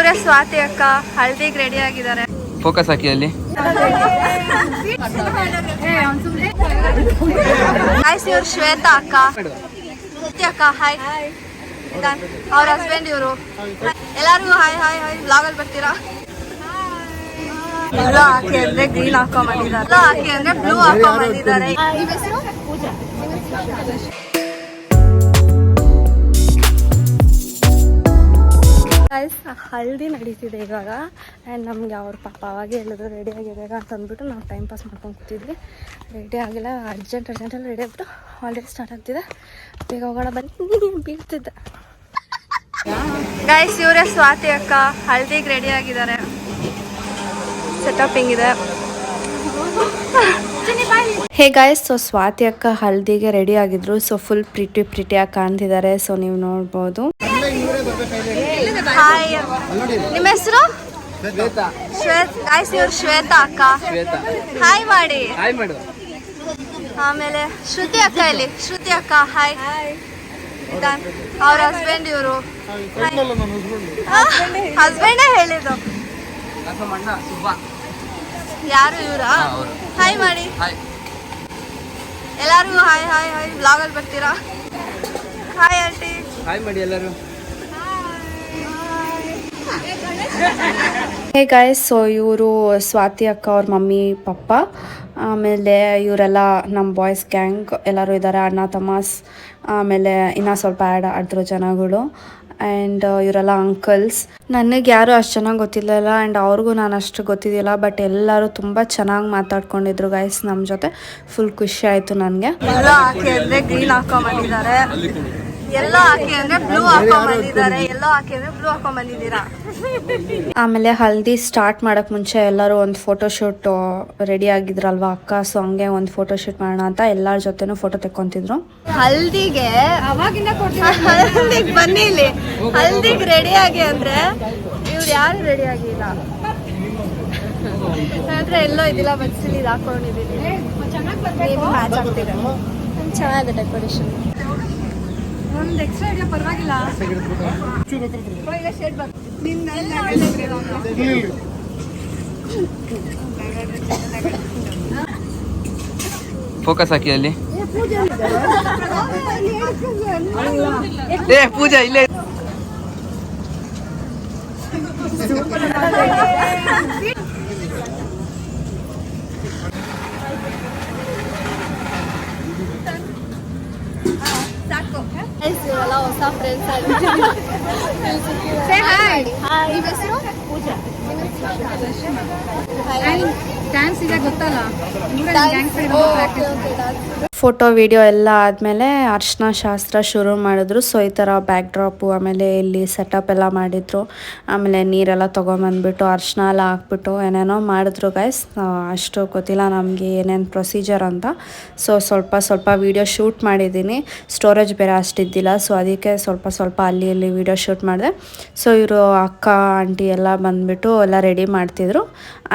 ಇವರೇ ಸ್ವಾತಿ ಅಕ್ಕ ಹಳದಿಗೆ ರೆಡಿ ಆಗಿದ್ದಾರೆ. ಫೋಕಸ್ ಹಾಕಿ ಅಲ್ಲಿ. ಗೈಸ್ ಇವ್ರು ಶ್ವೇತಾ ಅಕ್ಕ. ಶ್ರುತಿ ಅಕ್ಕ ಹಾಯ್. ಅವ್ರ ಹಸ್ಬೆಂಡ್ ಇವರು. ಎಲ್ಲಾರಿಗೂ ಹಾಯ್ ಹಾಯ್ ಹಾಯ್. ಬ್ಲಾಗಲ್ಲಿ ಬರ್ತೀರಾ? ಎಲ್ಲೋ ಹಾಕಿ ಅಂದ್ರೆ ಗ್ರೀನ್ ಹಾಕೊಂಡ್ ಬಂದಿದ್ದಾರೆ, ಎಲ್ಲೋ ಹಾಕಿ ಅಂದ್ರೆ ಬ್ಲೂ ಹಾಕೊಂಡ್ ಬಂದಿದ್ದಾರೆ. ಹಲ್ದಿ ನಡೀತಿದೆ ಇವಾಗ. ಆ್ಯಂಡ್ ನಮಗೆ ಅವ್ರ ಪಾಪ ಅವಾಗೆ ಹೇಳಿದ್ರು ರೆಡಿ ಆಗಿದಾಗ ಅಂತ ಅಂದ್ಬಿಟ್ಟು ನಾವು ಟೈಮ್ ಪಾಸ್ ಮಾಡ್ಕೊಂಡು ಕೂತಿದ್ವಿ. ರೆಡಿ ಆಗಿಲ್ಲ, ಅರ್ಜೆಂಟಲ್ಲಿ ರೆಡಿ ಆಗ್ಬಿಟ್ಟು ಆಲ್ರೆಡಿ ಸ್ಟಾರ್ಟ್ ಆಗ್ತಿದೆ. ಬೇಗ ಹೋಗೋಣ ಬನ್ನಿ, ಬೀಳ್ತಿದ್ದೆ. ಗೈಸ್ ಇವರೇ ಸ್ವಾತಿ ಅಕ್ಕ ಹಲ್ದಿಗೆ ರೆಡಿ ಆಗಿದ್ದಾರೆ. ಸೆಟಪ್ ಹಿಂಗಿದೆ. ಹೇ ಗಾಯ್ಸ್, ಸೊ ಸ್ವಾತಿ ಅಕ್ಕ ಹಲ್ದಿಗೆ ರೆಡಿ ಆಗಿದ್ರು. ಸೊ ಫುಲ್ ಪ್ರಿಟಿಯಾಗಿ ಕಾಣ್ತಿದ್ದಾರೆ. ಸೊ ನೀವು ನೋಡ್ಬೋದು. ಹಾಯ್, ನಿಮ್ಮ ಹೆಸರು? ಗಾಯ್ಸ್ ಇವ್ರು ಶ್ವೇತಾ ಅಕ್ಕ. ಹಾಯ್ ಮಾಡಿ. ಆಮೇಲೆ ಶ್ರುತಿ ಅಕ್ಕ ಇಲ್ಲಿ. ಶ್ರುತಿ ಅಕ್ಕ ಹಾಯ್. ಅವ್ರ ಹಸ್ಬೆಂಡ್ ಇವರು. ಹಸ್ಬೆಂಡೇ ಹೇಳಿದ್ದು. ಯಾರು ಇವರಾ? ಹಾಯ್ ಮಾಡಿ. ಎಲ್ಲಾರಿಗೂ ಹಾಯ್ ಹಾಯ್ ಹಾಯ್. ಬ್ಲಾಗಲ್ಲಿ ಬರ್ತೀರಾ? Hi aunty. ಹಾಯ್ ಮಾಡಿ ಎಲ್ಲರೂ. ಹೇ ಗಾಯ್ಸ್, ಸೊ ಇವರು ಸ್ವಾತಿ ಅಕ್ಕ ಅವ್ರ ಮಮ್ಮಿ ಪಪ್ಪ. ಆಮೇಲೆ ಇವರೆಲ್ಲ ನಮ್ಮ ಬಾಯ್ಸ್ ಗ್ಯಾಂಗ್ ಎಲ್ಲರೂ ಇದ್ದಾರೆ, ಅಣ್ಣ ತಮ್ಮಸ್. ಆಮೇಲೆ ಇನ್ನೂ ಸ್ವಲ್ಪ ಆ್ಯಡ್ ಆಡಿದ್ರು ಜನಗಳು. ಆ್ಯಂಡ್ ಇವರೆಲ್ಲ ಅಂಕಲ್ಸ್. ನನಗೆ ಯಾರು ಅಷ್ಟು ಚೆನ್ನಾಗಿ ಗೊತ್ತಿರಲಿಲ್ಲ ಆ್ಯಂಡ್ ಅವ್ರಿಗೂ ನಾನು ಅಷ್ಟು ಗೊತ್ತಿದ್ದಿಲ್ಲ. ಬಟ್ ಎಲ್ಲರೂ ತುಂಬ ಚೆನ್ನಾಗಿ ಮಾತಾಡ್ಕೊಂಡಿದ್ರು ಗೈಸ್ ನಮ್ಮ ಜೊತೆ. ಫುಲ್ ಖುಷಿ ಆಯಿತು ನನಗೆ. ಎಲ್ಲೋ ಹಾಕಿ ಅಂದರೆ ಗ್ರೀನ್ ಹಾಕೊಂಡ್ಬಂದಿದ್ದಾರೆ, ಎಲ್ಲೋ ಹಾಕಿ ಅಂದರೆ ಬ್ಲೂ ಹಾಕೊಂಡ್ಬಂದಿದ್ದಾರೆ, ಎಲ್ಲೋ ಹಾಕಿ ಅಂದರೆ ಬ್ಲೂ ಹಾಕೊಂಡ್ಬಂದಿದ್ದೀರಾ. ಆಮೇಲೆ ಹಲ್ದಿ ಸ್ಟಾರ್ಟ್ ಮಾಡೋಕ್ಕೆ ಮುಂಚೆ ಎಲ್ಲರೂ ಒಂದು ಫೋಟೋಶೂಟ್ ರೆಡಿ ಆಗಿದ್ರಲ್ವಾ ಅಕ್ಕ. ಸೊ ಹಂಗೆ ಒಂದು ಫೋಟೋಶೂಟ್ ಮಾಡೋಣ ಅಂತ ಎಲ್ಲರ ಜೊತೆನೂ ಫೋಟೋ ತೆಕ್ಕೊಂತಿದ್ರು. ಹಲ್ದಿಗೆ ಹಲ್ದಿಗೆ ಬನ್ನಿ ಇಲ್ಲಿ. ಹಲ್ದಿಗೆ ರೆಡಿ ಆಗಿ ಅಂದರೆ ಇವ್ರು ಯಾರು ರೆಡಿ ಆಗಿಲ್ಲ ಆದರೆ ಎಲ್ಲೋ ಇದಿಲ್ಲ. ಬಟ್ ಸ್ಟಿಲ್ ಇದು ಹಾಕೊಂಡಿದ್ದೀನಿ. ಮ್ಯಾಚ್ ಆಗ್ತಿದೆ. ಚೆನ್ನಾಗಿದೆ ಡೆಕೋರೇಷನ್. ಒಂದು ಎಕ್ಸ್ಟ್ರಾ ಇದೆಯಾ? ಪರವಾಗಿಲ್ಲ. ಫೋಕಸ್ ಹಾಕಿ ಅಲ್ಲಿ. ಪೂಜಾ ಇಲ್ಲೇ. ಇವರೆಲ್ಲ ಹೊಸ ಫ್ರೆಂಡ್ಸ್ ಆಗಿದ್ದಾರೆ. ಡ್ಯಾನ್ಸ್ ಇದೆ ಗೊತ್ತಲ್ಲ. ಫೋಟೋ ವಿಡಿಯೋ ಎಲ್ಲ ಆದಮೇಲೆ ಅರ್ಶಿನ ಶಾಸ್ತ್ರ ಶುರು ಮಾಡಿದ್ರು. ಸೊ ಈ ಥರ ಬ್ಯಾಕ್ ಡ್ರಾಪು, ಆಮೇಲೆ ಇಲ್ಲಿ ಸೆಟಪ್ ಎಲ್ಲ ಮಾಡಿದ್ರು. ಆಮೇಲೆ ನೀರೆಲ್ಲ ತೊಗೊಂಬಂದ್ಬಿಟ್ಟು ಅರ್ಶಿನ ಎಲ್ಲ ಹಾಕ್ಬಿಟ್ಟು ಏನೇನೋ ಮಾಡಿದ್ರು ಗೈಸ್. ಅಷ್ಟು ಗೊತ್ತಿಲ್ಲ ನಮಗೆ ಏನೇನು ಪ್ರೊಸೀಜರ್ ಅಂತ. ಸೊ ಸ್ವಲ್ಪ ವೀಡಿಯೋ ಶೂಟ್ ಮಾಡಿದ್ದೀನಿ. ಸ್ಟೋರೇಜ್ ಬೇರೆ ಅಷ್ಟಿದ್ದಿಲ್ಲ. ಸೊ ಅದಕ್ಕೆ ಸ್ವಲ್ಪ ಅಲ್ಲಿ ಇಲ್ಲಿ ವೀಡಿಯೋ ಶೂಟ್ ಮಾಡಿದೆ. ಸೊ ಇವರು ಅಕ್ಕ ಆಂಟಿ ಎಲ್ಲ ಬಂದುಬಿಟ್ಟು ಎಲ್ಲ ರೆಡಿ ಮಾಡ್ತಿದ್ರು.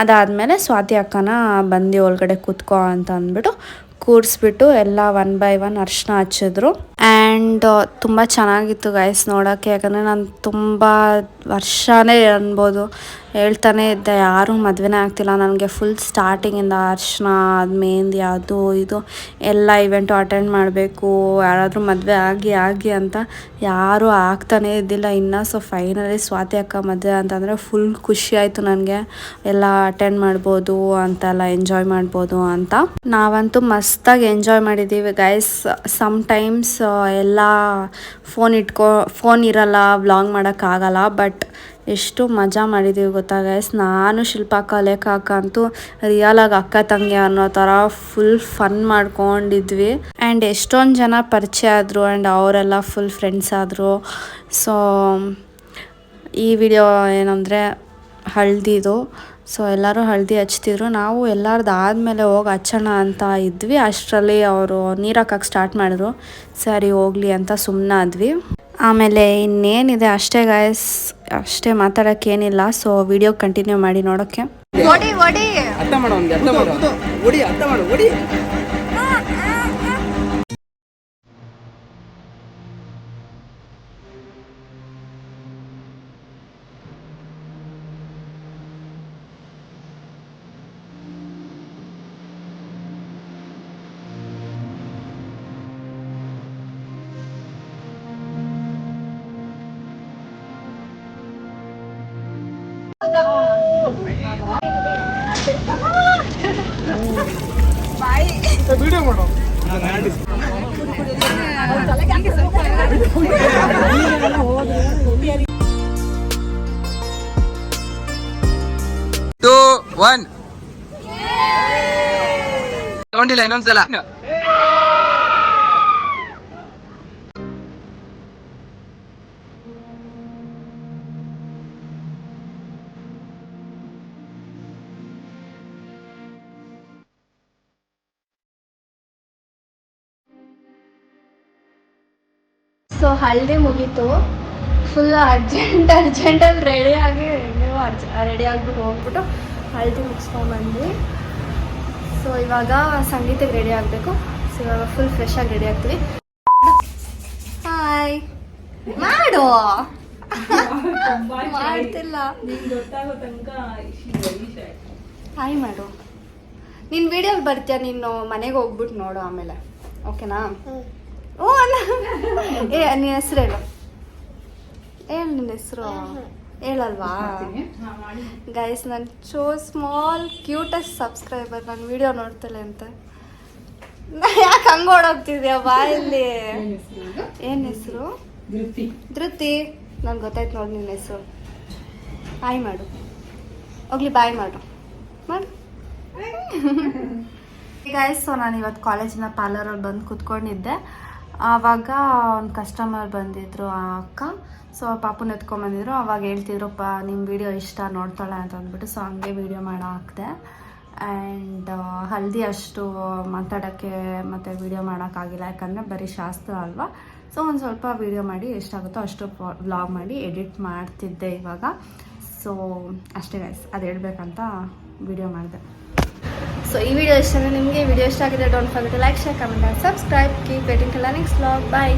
ಅದಾದಮೇಲೆ ಸ್ವಾತಿ ಅಕ್ಕನ ಬಂದು ಒಳಗಡೆ ಕೂತ್ಕೋ ಅಂತ ಅಂದ್ಬಿಟ್ಟು ಕೂರಿಸ್ಬಿಟ್ಟು ಎಲ್ಲ 1 by 1 ಅರ್ಶಿನ ಹಚ್ಚಿದ್ರು. ಆ್ಯಂಡ್ ತುಂಬ ಚೆನ್ನಾಗಿತ್ತು ಗೈಸ್ ನೋಡೋಕ್ಕೆ. ಯಾಕಂದರೆ ನಾನು ತುಂಬ ವರ್ಷನೇ ಅನ್ಬೋದು ಹೇಳ್ತಾನೆ ಇದ್ದೆ, ಯಾರೂ ಮದುವೆನೇ ಆಗ್ತಿಲ್ಲ. ನನಗೆ ಫುಲ್ ಸ್ಟಾರ್ಟಿಂಗಿಂದ ಅರ್ಶಿನ, ಅದು ಮೆಹಂದಿ, ಅದು ಇದು ಎಲ್ಲ ಇವೆಂಟು ಅಟೆಂಡ್ ಮಾಡಬೇಕು, ಯಾರಾದರೂ ಮದುವೆ ಆಗಿ ಅಂತ ಯಾರೂ ಆಗ್ತಾನೇ ಇದ್ದಿಲ್ಲ ಇನ್ನು. ಸೊ ಫೈನಲಿ ಸ್ವಾತಿ ಅಕ್ಕ ಮದುವೆ ಅಂತಂದರೆ ಫುಲ್ ಖುಷಿ ಆಯಿತು ನನಗೆ. ಎಲ್ಲ ಅಟೆಂಡ್ ಮಾಡ್ಬೋದು ಅಂತೆಲ್ಲ ಎಂಜಾಯ್ ಮಾಡ್ಬೋದು ಅಂತ. ನಾವಂತೂ ಮಸ್ತಾಗಿ ಎಂಜಾಯ್ ಮಾಡಿದ್ದೀವಿ ಗೈಸ್. ಸಮ್ಟೈಮ್ಸ್ ಎಲ್ಲ ಫೋನ್ ಇರಲ್ಲ, ವ್ಲಾಗ್ ಮಾಡೋಕ್ಕಾಗಲ್ಲ. ಬಟ್ ಎಷ್ಟು ಮಜಾ ಮಾಡಿದ್ದೀವಿ ಗೊತ್ತಾ ಗೈಸ್. ನಾನು ಶಿಲ್ಪಾಕ್ಕ ಲೇಖ ಅಕ್ಕ ಅಂತೂ ರಿಯಲಾಗಿ ಅಕ್ಕ ತಂಗಿ ಅನ್ನೋ ಥರ ಫುಲ್ ಫನ್ ಮಾಡ್ಕೊಂಡಿದ್ವಿ. ಆ್ಯಂಡ್ ಎಷ್ಟೊಂದು ಜನ ಪರಿಚಯ ಆದರು ಆ್ಯಂಡ್ ಅವರೆಲ್ಲ ಫುಲ್ ಫ್ರೆಂಡ್ಸ್ ಆದರು. ಸೊ ಈ ವಿಡಿಯೋ ಏನಂದರೆ ಹಳದಿದು. ಸೊ ಎಲ್ಲರೂ ಹಳದಿ ಹಚ್ತಿದ್ರು. ನಾವು ಎಲ್ಲರದ್ದು ಆದಮೇಲೆ ಹೋಗಿ ಹಚ್ಚೋಣ ಅಂತ ಇದ್ವಿ. ಅಷ್ಟರಲ್ಲಿ ಅವರು ನೀರು ಹಾಕಕ್ಕೆ ಸ್ಟಾರ್ಟ್ ಮಾಡಿದ್ರು. ಸರಿ ಹೋಗಲಿ ಅಂತ ಸುಮ್ಮನಾದ್ವಿ. ಆಮೇಲೆ ಇನ್ನೇನಿದೆ ಅಷ್ಟೇ ಗಾಯ್ಸ್, ಅಷ್ಟೇ, ಮಾತಾಡೋಕ್ಕೇನಿಲ್ಲ. ಸೊ ವಿಡಿಯೋ ಕಂಟಿನ್ಯೂ ಮಾಡಿ ನೋಡೋಕ್ಕೆ. ವಿಡಿಯೋ ಮಾಡೋ ಟೂ ಒನ್ ತಗೊಂಡಿಲ್ಲ ಇನ್ನೊಂದ್ಸಲ ಸೊ ಹಳದಿ ಮುಗೀತು. ಫುಲ್ ಅರ್ಜೆಂಟಲ್ಲಿ ರೆಡಿಯಾಗಿ ರೆಡಿ ಆಗಿಬಿಟ್ಟು ಹೋಗ್ಬಿಟ್ಟು ಹಳದಿ ಮುಗಿಸ್ಕೊಂಡ್ಬಂದ್ವಿ. ಸೊ ಇವಾಗ ಸಂಗೀತಕ್ಕೆ ರೆಡಿ ಆಗಬೇಕು. ಸೊ ಇವಾಗ ಫುಲ್ ಫ್ರೆಶ್ ಆಗಿ ರೆಡಿ ಆಗ್ತೀವಿ. ಹಾಯ್ ಮಾಡು ಮಾಡ್ತಿಲ್ಲ. ಹಾಯ್ ಮಾಡು. ನೀನು ವಿಡಿಯೋಲಿ ಬರ್ತೀಯ, ನೀನು ಮನೆಗೆ ಹೋಗ್ಬಿಟ್ಟು ನೋಡು ಆಮೇಲೆ, ಓಕೆನಾ? ಓ ಅಲ್ಲ, ನಿನ್ನ ಹೆಸರು ಹೇಳು. ನಿನ್ನ ಹೆಸರು ಹೇಳಲ್ವಾ? ಗೈಸ್, ನನ್ನ ಸ್ಮಾಲ್ ಕ್ಯೂಟೆಸ್ಟ್ ಸಬ್ಸ್ಕ್ರೈಬರ್ ನನ್ನ ವಿಡಿಯೋ ನೋಡ್ತಲೆ ಅಂತ. ಯಾಕೆ ಹಂಗೆ ಓಡೋಗ್ತಿದ್ಯಾ ಬಾಯಲ್ಲಿ? ಏನು ಹೆಸರು? ಧೃತಿ. ನಂಗೆ ಗೊತ್ತಾಯ್ತು ನೋಡಿ ನಿನ್ನ ಹೆಸರು. ಬಾಯ್ ಮಾಡು, ಹೋಗ್ಲಿ ಬಾಯ್ ಮಾಡು ಮಾಡು. ಗೈಸ್, ಸೊ ನಾನು ಇವತ್ತು ಕಾಲೇಜಿನ ಪಾರ್ಲರಲ್ಲಿ ಬಂದು ಕೂತ್ಕೊಂಡಿದ್ದೆ. ಆವಾಗ ಒಂದು ಕಸ್ಟಮರ್ ಬಂದಿದ್ರು, ಆ ಅಕ್ಕ. ಸೊ ಪಾಪುನ ಎತ್ಕೊಂಬಂದಿದ್ರು. ಅವಾಗ ಹೇಳ್ತಿದ್ರು, ನಿಮ್ಮ ವಿಡಿಯೋ ಇಷ್ಟ, ನೋಡ್ತಾಳೆ ಅಂತ ಅಂದ್ಬಿಟ್ಟು. ಸೊ ಹಂಗೆ ವಿಡಿಯೋ ಮಾಡೋ ಹಾಕಿದೆ. ಆ್ಯಂಡ್ ಹಲ್ದಿ ಅಷ್ಟು ಮಾತಾಡೋಕ್ಕೆ ಮತ್ತು ವಿಡಿಯೋ ಮಾಡೋಕ್ಕಾಗಿಲ್ಲ, ಯಾಕಂದರೆ ಬರೀ ಶಾಸ್ತ್ರ ಅಲ್ವಾ. ಸೊ ಒಂದು ಸ್ವಲ್ಪ ವಿಡಿಯೋ ಮಾಡಿ ಎಷ್ಟಾಗುತ್ತೋ ಅಷ್ಟು ವ್ಲಾಗ್ ಮಾಡಿ ಎಡಿಟ್ ಮಾಡ್ತಿದ್ದೆ ಇವಾಗ. ಸೊ ಅಷ್ಟೇ ಗೈಸ್, ಅದು ಹೇಳ್ಬೇಕಂತ ವಿಡಿಯೋ ಮಾಡಿದೆ. ಸೊ ಈ ವಿಡಿಯೋ ಇಷ್ಟ ನಿಮಗೆ ವಿಡಿಯೋ ಇಷ್ಟ ಆಗಿದೆ, don't forget to like, share, comment and subscribe. Keep waiting for next vlog. Bye.